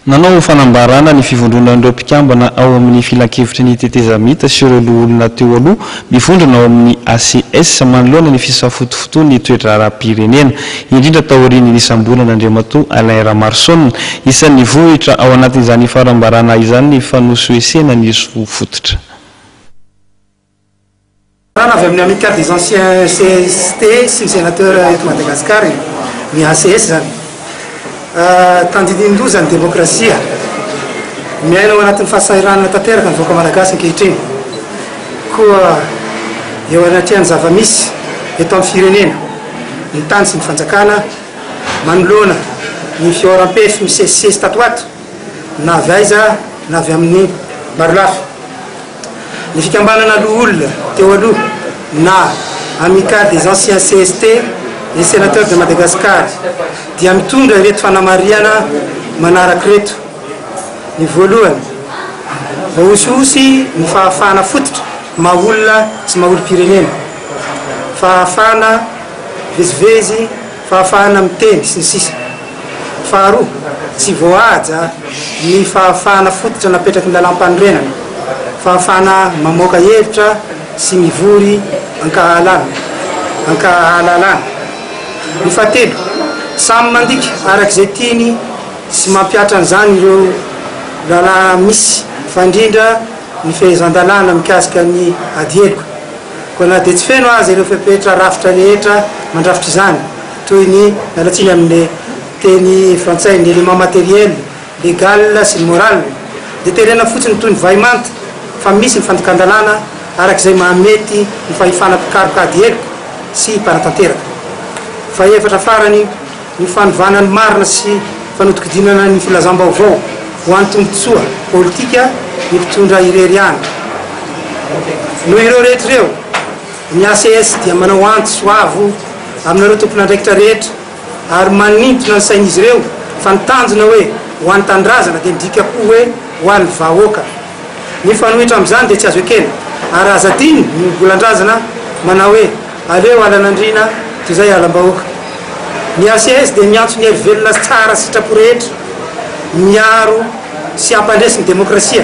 Nanao fanambarana ny fivondronan'ireo mpikambana ao amin'ny filan-kevitry ny tetezamita sy ireo loholona teo aloha mivondrona ao amin'ny ACS manoloana ny fisafotofotoany toetra ara-pirenena indrindra taorian'ny isambolana Andriamatoa Alain Ramarson isan'ny vohitra ao anatin'izany fanambarana izany ny fanosoesena ny fototra. Avy amin'ny amicale des anciens CST sy sénateur eto Madagasikara ny ACS zany tandidin-doza ny demokrasia miaina ao anatin'ny fahasahiranana tanteraka ny vahoaka malagasy ankehitriny koa eo anatrehan'ny zava-misy eto amin'ny firenena ny tany sy ny fanjakana manoloana ny fioram-pefy misesisesy tato ato na avy aiza na avy amin'ny barolafy ny fikambanana loholona teo aloha na amicale des anciens CST les sénateurs de Madagascar dia mitondra ireto fanamariana manaraka reto ny voalohany vaososy ny fahafahana fototra maolona sy maolo-pirenena fahafahana vezivezy fahafahana miteny sy ny sisa faharoa tsy voahaja ny fahafahana fototra napetraky ny lalam-panorenana fahafahana mamoaka hevitra sy mivory ankahalalana ny fahatelo samy mandika arak'izay tiany sy mampiatra an'izany ireo lala misy fandrindra ny fehezan-dalàna mikasika ny adieloko koa na dia tsy feno azy ireo fepetra rafitra rehetra mandrafitra izany toy ny mialatsiny amin'ny teny frantsay ny élément matériel légal sy ny moral dia terena fotsiny toy ny vaimanta fa misy ny fandikan-dalàna arak'izay mahamety ny fahifana pikaroka adieloko sy mpanatanteraka fa efatra farany ny fanovanany marina sy fanotokodinana ny filazam-baovao ho an'ny tombotsoa politika ny mpitondra ireriana no ireo rehetra ireo ny ACS dia manao anto soavo aminareo tompon'andraikitra rehetra ary manintona ny sain'izy ireo fa nitanjona hoe ho an'ny tandrazana dia midika koa hoe ho an'ny vahoaka ny fanohitra amin'izany dia tsy azo ekena ary azadiny ny volan-drazana manao hoe aleo alan'andrina toy izay alam-bahoaka ny ACS dia miantso ny hery velona tsara sitrapo rehetra miaro sy ampandresy ny demokrasia